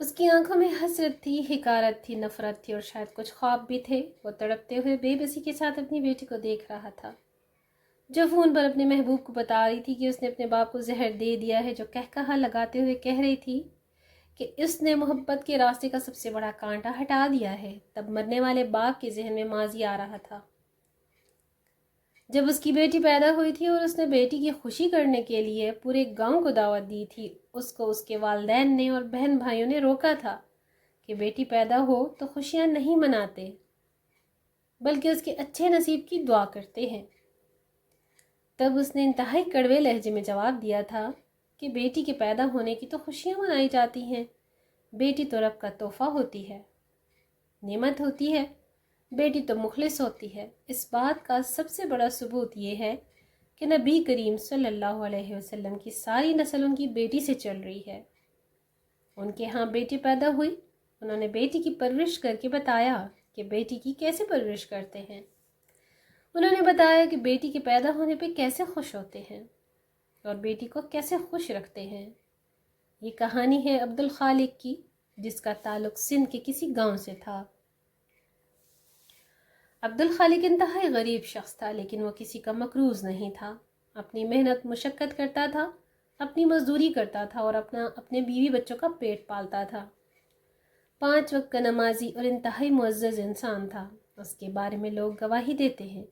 اس کی آنکھوں میں حسرت تھی، حقارت تھی، نفرت تھی اور شاید کچھ خواب بھی تھے۔ وہ تڑپتے ہوئے بے بسی کے ساتھ اپنی بیٹی کو دیکھ رہا تھا، جو فون پر اپنے محبوب کو بتا رہی تھی کہ اس نے اپنے باپ کو زہر دے دیا ہے، جو کہا لگاتے ہوئے کہہ رہی تھی کہ اس نے محبت کے راستے کا سب سے بڑا کانٹا ہٹا دیا ہے۔ تب مرنے والے باپ کے ذہن میں ماضی آ رہا تھا، جب اس کی بیٹی پیدا ہوئی تھی اور اس نے بیٹی کی خوشی کرنے کے لیے پورے گاؤں کو دعوت دی تھی۔ اس کو اس کے والدین نے اور بہن بھائیوں نے روکا تھا کہ بیٹی پیدا ہو تو خوشیاں نہیں مناتے بلکہ اس کے اچھے نصیب کی دعا کرتے ہیں۔ تب اس نے انتہائی کڑوے لہجے میں جواب دیا تھا کہ بیٹی کے پیدا ہونے کی تو خوشیاں منائی جاتی ہیں، بیٹی تو رب کا تحفہ ہوتی ہے، نعمت ہوتی ہے، بیٹی تو مخلص ہوتی ہے۔ اس بات کا سب سے بڑا ثبوت یہ ہے کہ نبی کریم صلی اللہ علیہ وسلم کی ساری نسل ان کی بیٹی سے چل رہی ہے۔ ان کے ہاں بیٹی پیدا ہوئی، انہوں نے بیٹی کی پرورش کر کے بتایا کہ بیٹی کی کیسے پرورش کرتے ہیں۔ انہوں نے بتایا کہ بیٹی کے پیدا ہونے پہ کیسے خوش ہوتے ہیں اور بیٹی کو کیسے خوش رکھتے ہیں۔ یہ کہانی ہے عبدالخالق کی، جس کا تعلق سندھ کے کسی گاؤں سے تھا۔ عبدالخالق انتہائی غریب شخص تھا، لیکن وہ کسی کا مقروض نہیں تھا۔ اپنی محنت مشقت کرتا تھا، اپنی مزدوری کرتا تھا اور اپنے بیوی بچوں کا پیٹ پالتا تھا۔ 5 وقت کا نمازی اور انتہائی معزز انسان تھا۔ اس کے بارے میں لوگ گواہی دیتے ہیں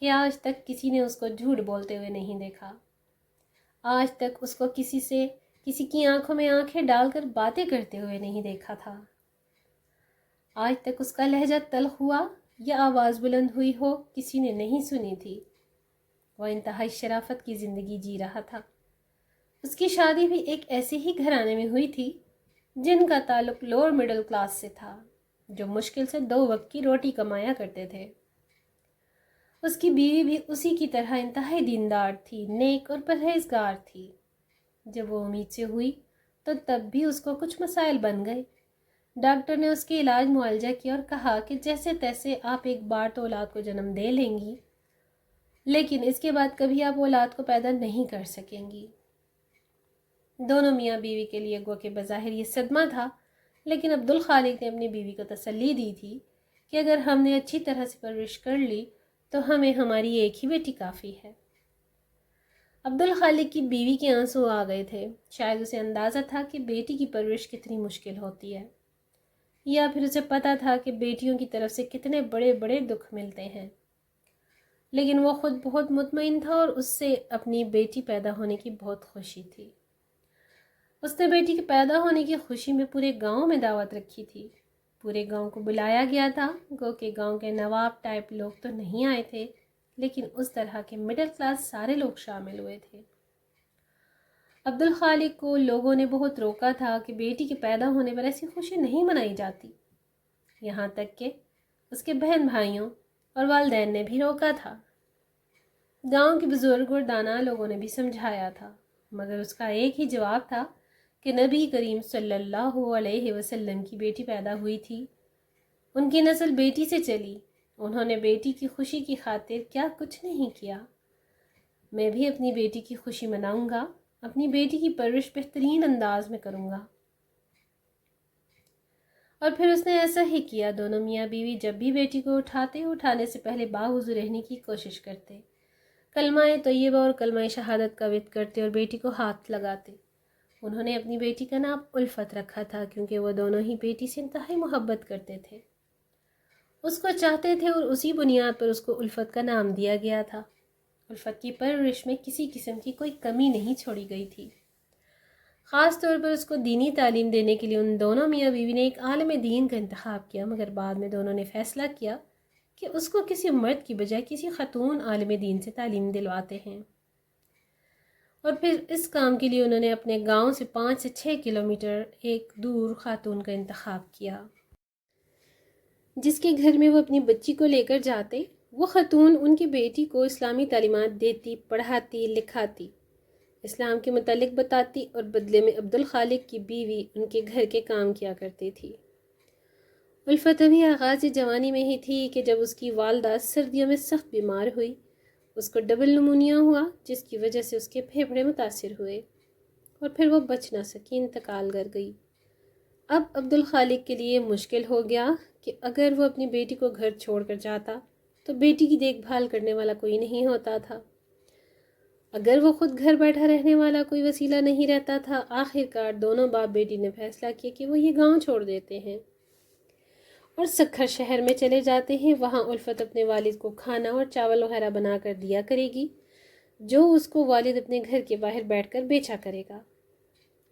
کہ آج تک کسی نے اس کو جھوٹ بولتے ہوئے نہیں دیکھا۔ آج تک اس کو کسی کی آنکھوں میں آنکھیں ڈال کر باتیں کرتے ہوئے نہیں دیکھا تھا۔ آج تک اس کا لہجہ تلخ ہوا یا آواز بلند ہوئی ہو کسی نے نہیں سنی تھی۔ وہ انتہائی شرافت کی زندگی جی رہا تھا۔ اس کی شادی بھی ایک ایسے ہی گھرانے میں ہوئی تھی جن کا تعلق لوور مڈل کلاس سے تھا، جو مشکل سے 2 وقت کی روٹی کمایا کرتے تھے۔ اس کی بیوی بھی اسی کی طرح انتہائی دیندار تھی، نیک اور پرہیزگار تھی۔ جب وہ امید سے ہوئی تو تب بھی اس کو کچھ مسائل بن گئے۔ ڈاکٹر نے اس کے علاج معالجہ کیا اور کہا کہ جیسے تیسے آپ ایک بار تو اولاد کو جنم دے لیں گی، لیکن اس کے بعد کبھی آپ اولاد کو پیدا نہیں کر سکیں گی۔ دونوں میاں بیوی کے لیے گو کہ بظاہر یہ صدمہ تھا، لیکن عبدالخالق نے اپنی بیوی کو تسلی دی تھی کہ اگر ہم نے اچھی طرح سے پرورش کر لی تو ہمیں ہماری ایک ہی بیٹی کافی ہے۔ عبدالخالق کی بیوی کے آنسو آ گئے تھے۔ شاید اسے اندازہ تھا کہ بیٹی کی پرورش کتنی مشکل ہوتی ہے، یا پھر اسے پتہ تھا کہ بیٹیوں کی طرف سے کتنے بڑے بڑے دکھ ملتے ہیں، لیکن وہ خود بہت مطمئن تھا اور اس سے اپنی بیٹی پیدا ہونے کی بہت خوشی تھی۔ اس نے بیٹی کے پیدا ہونے کی خوشی میں پورے گاؤں میں دعوت رکھی تھی۔ پورے گاؤں کو بلایا گیا تھا، گو کہ گاؤں کے نواب ٹائپ لوگ تو نہیں آئے تھے، لیکن اس طرح کے مڈل کلاس سارے لوگ شامل ہوئے تھے۔ عبدالخالق کو لوگوں نے بہت روکا تھا کہ بیٹی کے پیدا ہونے پر ایسی خوشی نہیں منائی جاتی، یہاں تک کہ اس کے بہن بھائیوں اور والدین نے بھی روکا تھا۔ گاؤں کے بزرگ اور دانا لوگوں نے بھی سمجھایا تھا، مگر اس کا ایک ہی جواب تھا کہ نبی کریم صلی اللہ علیہ وسلم کی بیٹی پیدا ہوئی تھی، ان کی نسل بیٹی سے چلی، انہوں نے بیٹی کی خوشی کی خاطر کیا کچھ نہیں کیا۔ میں بھی اپنی بیٹی کی خوشی مناؤں گا، اپنی بیٹی کی پرورش بہترین انداز میں کروں گا۔ اور پھر اس نے ایسا ہی کیا۔ دونوں میاں بیوی جب بھی بیٹی کو اٹھانے سے پہلے باوضو رہنے کی کوشش کرتے، کلمہ طیبہ اور کلمہ شہادت کا ورد کرتے اور بیٹی کو ہاتھ لگاتے۔ انہوں نے اپنی بیٹی کا نام الفت رکھا تھا، کیونکہ وہ دونوں ہی بیٹی سے انتہائی محبت کرتے تھے، اس کو چاہتے تھے، اور اسی بنیاد پر اس کو الفت کا نام دیا گیا تھا۔ الفت کی پرورش میں کسی قسم کی کوئی کمی نہیں چھوڑی گئی تھی۔ خاص طور پر اس کو دینی تعلیم دینے کے لیے ان دونوں میاں بیوی نے ایک عالم دین کا انتخاب کیا، مگر بعد میں دونوں نے فیصلہ کیا کہ اس کو کسی مرد کی بجائے کسی خاتون عالم دین سے تعلیم دلواتے ہیں، اور پھر اس کام کے لیے انہوں نے اپنے گاؤں سے 5 سے 6 کلومیٹر ایک دور خاتون کا انتخاب کیا، جس کے گھر میں وہ اپنی بچی کو لے کر جاتے۔ وہ خاتون ان کی بیٹی کو اسلامی تعلیمات دیتی، پڑھاتی، لکھاتی، اسلام کے متعلق بتاتی، اور بدلے میں عبدالخالق کی بیوی ان کے گھر کے کام کیا کرتی تھی۔ الفت ابھی آغاز جوانی میں ہی تھی کہ جب اس کی والدہ سردیوں میں سخت بیمار ہوئی۔ اس کو ڈبل نمونیا ہوا، جس کی وجہ سے اس کے پھیپھڑے متاثر ہوئے اور پھر وہ بچ نہ سکی، انتقال کر گئی۔ اب عبدالخالق کے لیے مشکل ہو گیا کہ اگر وہ اپنی بیٹی کو گھر چھوڑ کر جاتا تو بیٹی کی دیکھ بھال کرنے والا کوئی نہیں ہوتا تھا۔ اگر وہ خود گھر بیٹھا رہنے والا کوئی وسیلہ نہیں رہتا تھا، آخر کار دونوں باپ بیٹی نے فیصلہ کیا کہ وہ یہ گاؤں چھوڑ دیتے ہیں اور سکھر شہر میں چلے جاتے ہیں۔ وہاں الفت اپنے والد کو کھانا اور چاول وغیرہ بنا کر دیا کرے گی، جو اس کو والد اپنے گھر کے باہر بیٹھ کر بیچا کرے گا۔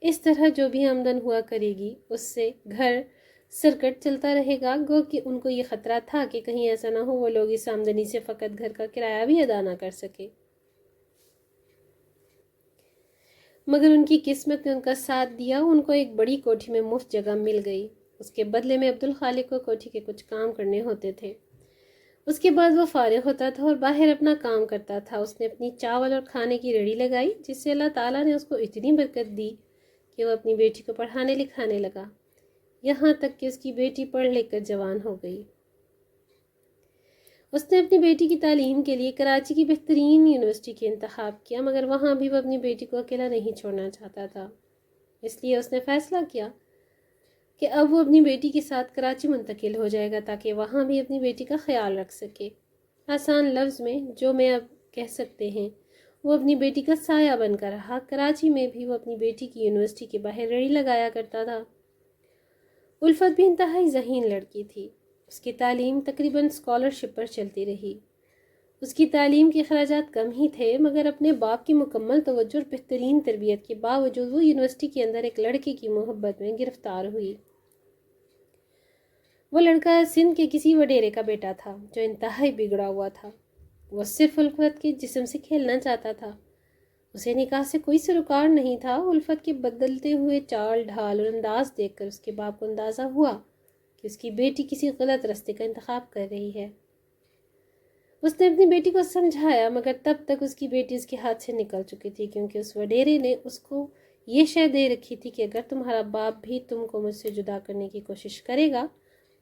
اس طرح جو بھی آمدن ہوا کرے گی اس سے گھر سرکٹ چلتا رہے گا۔ گو کہ ان کو یہ خطرہ تھا کہ کہیں ایسا نہ ہو وہ لوگ اس آمدنی سے فقط گھر کا کرایہ بھی ادا نہ کر سکے، مگر ان کی قسمت نے ان کا ساتھ دیا۔ ان کو ایک بڑی کوٹھی میں مفت جگہ مل گئی۔ اس کے بدلے میں عبدالخالق کو کوٹھی کے کچھ کام کرنے ہوتے تھے۔ اس کے بعد وہ فارغ ہوتا تھا اور باہر اپنا کام کرتا تھا۔ اس نے اپنی چاول اور کھانے کی ریڑھی لگائی، جس سے اللہ تعالیٰ نے اس کو اتنی برکت دی کہ وہ اپنی بیٹی کو پڑھانے لکھانے لگا، یہاں تک کہ اس کی بیٹی پڑھ لکھ کر جوان ہو گئی۔ اس نے اپنی بیٹی کی تعلیم کے لیے کراچی کی بہترین یونیورسٹی کا انتخاب کیا، مگر وہاں بھی وہ اپنی بیٹی کو اکیلا نہیں چھوڑنا چاہتا تھا۔ اس لیے اس نے فیصلہ کیا کہ اب وہ اپنی بیٹی کے ساتھ کراچی منتقل ہو جائے گا تاکہ وہاں بھی اپنی بیٹی کا خیال رکھ سکے۔ آسان لفظ میں جو میں اب کہہ سکتے ہیں، وہ اپنی بیٹی کا سایہ بن کر رہا۔ کراچی میں بھی وہ اپنی بیٹی کی یونیورسٹی کے باہر ریڑھی لگایا کرتا تھا۔ الفت بھی انتہائی ذہین لڑکی تھی۔ اس کی تعلیم تقریباً اسکالرشپ پر چلتی رہی۔ اس کی تعلیم کے اخراجات کم ہی تھے، مگر اپنے باپ کی مکمل توجہ اور بہترین تربیت کے باوجود وہ یونیورسٹی کے اندر ایک لڑکے کی محبت میں گرفتار ہوئی۔ وہ لڑکا سندھ کے کسی وڈیرے کا بیٹا تھا جو انتہائی بگڑا ہوا تھا۔ وہ صرف الفت کے جسم سے کھیلنا چاہتا تھا۔ اسے نکاح سے کوئی سروکار نہیں تھا۔ الفت کے بدلتے ہوئے چال ڈھال اور انداز دیکھ کر اس کے باپ کو اندازہ ہوا کہ اس کی بیٹی کسی غلط راستے کا انتخاب کر رہی ہے۔ اس نے اپنی بیٹی کو سمجھایا، مگر تب تک اس کی بیٹی اس کے ہاتھ سے نکل چکی تھی، کیونکہ اس وڈیرے نے اس کو یہ شے دے رکھی تھی کہ اگر تمہارا باپ بھی تم کو مجھ سے جدا کرنے کی کوشش کرے گا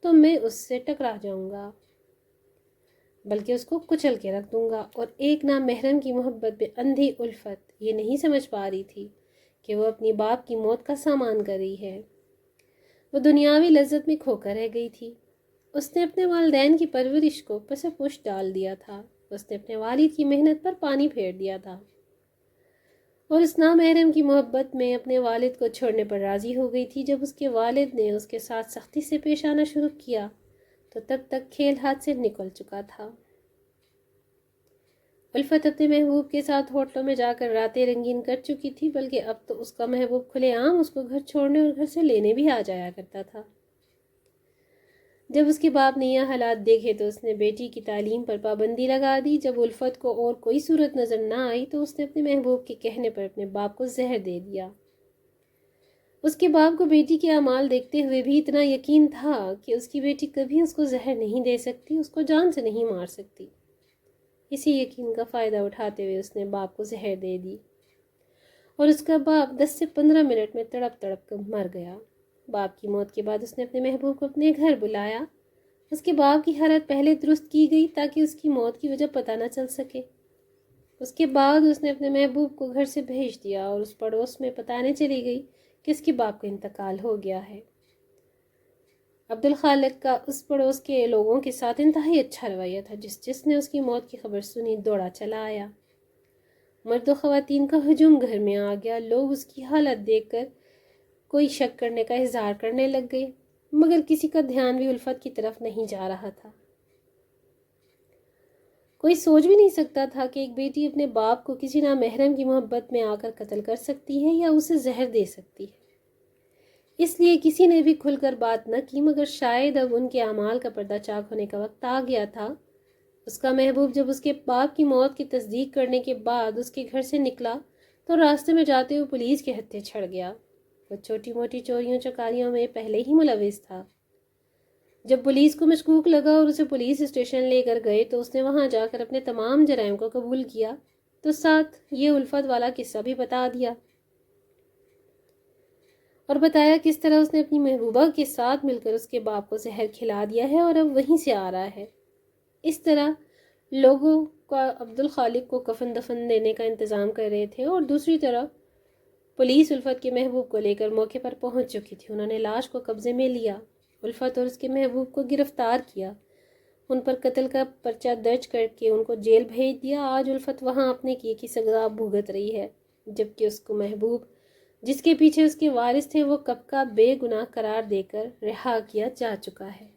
تو میں اس سے ٹکرا جاؤں گا، بلکہ اس کو کچل کے رکھ دوں گا۔ اور ایک نامحرم کی محبت میں اندھی الفت یہ نہیں سمجھ پا رہی تھی کہ وہ اپنی باپ کی موت کا سامان کر رہی ہے۔ وہ دنیاوی لذت میں کھو کر رہ گئی تھی۔ اس نے اپنے والدین کی پرورش کو پس پش ڈال دیا تھا۔ اس نے اپنے والد کی محنت پر پانی پھیر دیا تھا اور اس نامحرم کی محبت میں اپنے والد کو چھوڑنے پر راضی ہو گئی تھی۔ جب اس کے والد نے اس کے ساتھ سختی سے پیش آنا شروع کیا تو تب تک کھیل ہاتھ سے نکل چکا تھا۔ الفت اپنے محبوب کے ساتھ ہوٹلوں میں جا کر راتیں رنگین کر چکی تھی، بلکہ اب تو اس کا محبوب کھلے عام اس کو گھر چھوڑنے اور گھر سے لینے بھی آ جایا کرتا تھا۔ جب اس کے باپ نے یہ حالات دیکھے تو اس نے بیٹی کی تعلیم پر پابندی لگا دی۔ جب الفت کو اور کوئی صورت نظر نہ آئی تو اس نے اپنے محبوب کے کہنے پر اپنے باپ کو زہر دے دیا۔ اس کے باپ کو بیٹی کے اعمال دیکھتے ہوئے بھی اتنا یقین تھا کہ اس کی بیٹی کبھی اس کو زہر نہیں دے سکتی، اس کو جان سے نہیں مار سکتی۔ اسی یقین کا فائدہ اٹھاتے ہوئے اس نے باپ کو زہر دے دی اور اس کا باپ 10 سے 15 منٹ میں تڑپ تڑپ کر مر گیا۔ باپ کی موت کے بعد اس نے اپنے محبوب کو اپنے گھر بلایا۔ اس کے باپ کی حالت پہلے درست کی گئی تاکہ اس کی موت کی وجہ پتہ نہ چل سکے۔ اس کے بعد اس نے اپنے محبوب کو گھر سے بھیج دیا اور اس پڑوس میں بتانے چلی گئی کہ اس کے باپ کا انتقال ہو گیا ہے۔ عبدالخالق کا اس پڑوس کے لوگوں کے ساتھ انتہائی اچھا رویہ تھا۔ جس نے اس کی موت کی خبر سنی دوڑا چلا آیا۔ مرد و خواتین کا ہجوم گھر میں آ گیا۔ لوگ اس کی حالت دیکھ کر کوئی شک کرنے کا اظہار کرنے لگ گئے، مگر کسی کا دھیان بھی الفت کی طرف نہیں جا رہا تھا۔ کوئی سوچ بھی نہیں سکتا تھا کہ ایک بیٹی اپنے باپ کو کسی نامحرم کی محبت میں آ کر قتل کر سکتی ہے یا اسے زہر دے سکتی ہے۔ اس لیے کسی نے بھی کھل کر بات نہ کی، مگر شاید اب ان کے اعمال کا پردہ چاک ہونے کا وقت آ گیا تھا۔ اس کا محبوب جب اس کے باپ کی موت کی تصدیق کرنے کے بعد اس کے گھر سے نکلا تو راستے میں جاتے ہوئے پولیس کے ہتھے چھڑ گیا۔ وہ چھوٹی موٹی چوریوں چکاریوں میں پہلے ہی ملوث تھا۔ جب پولیس کو مشکوک لگا اور اسے پولیس اسٹیشن لے کر گئے تو اس نے وہاں جا کر اپنے تمام جرائم کو قبول کیا، تو ساتھ یہ الفت والا قصہ بھی بتا دیا اور بتایا کس طرح اس نے اپنی محبوبہ کے ساتھ مل کر اس کے باپ کو زہر کھلا دیا ہے اور اب وہیں سے آ رہا ہے۔ اس طرح لوگوں کا عبدالخالق کو کفن دفن دینے کا انتظام کر رہے تھے اور دوسری طرف پولیس الفت کے محبوب کو لے کر موقع پر پہنچ چکی تھی۔ انہوں نے لاش کو قبضے میں لیا، الفت اور اس کے محبوب کو گرفتار کیا، ان پر قتل کا پرچہ درج کر کے ان کو جیل بھیج دیا۔ آج الفت وہاں اپنے کیے کی سزا بھگت رہی ہے، جبکہ اس کو محبوب جس کے پیچھے اس کے وارث تھے وہ کب کا بے گناہ قرار دے کر رہا کیا جا چکا ہے۔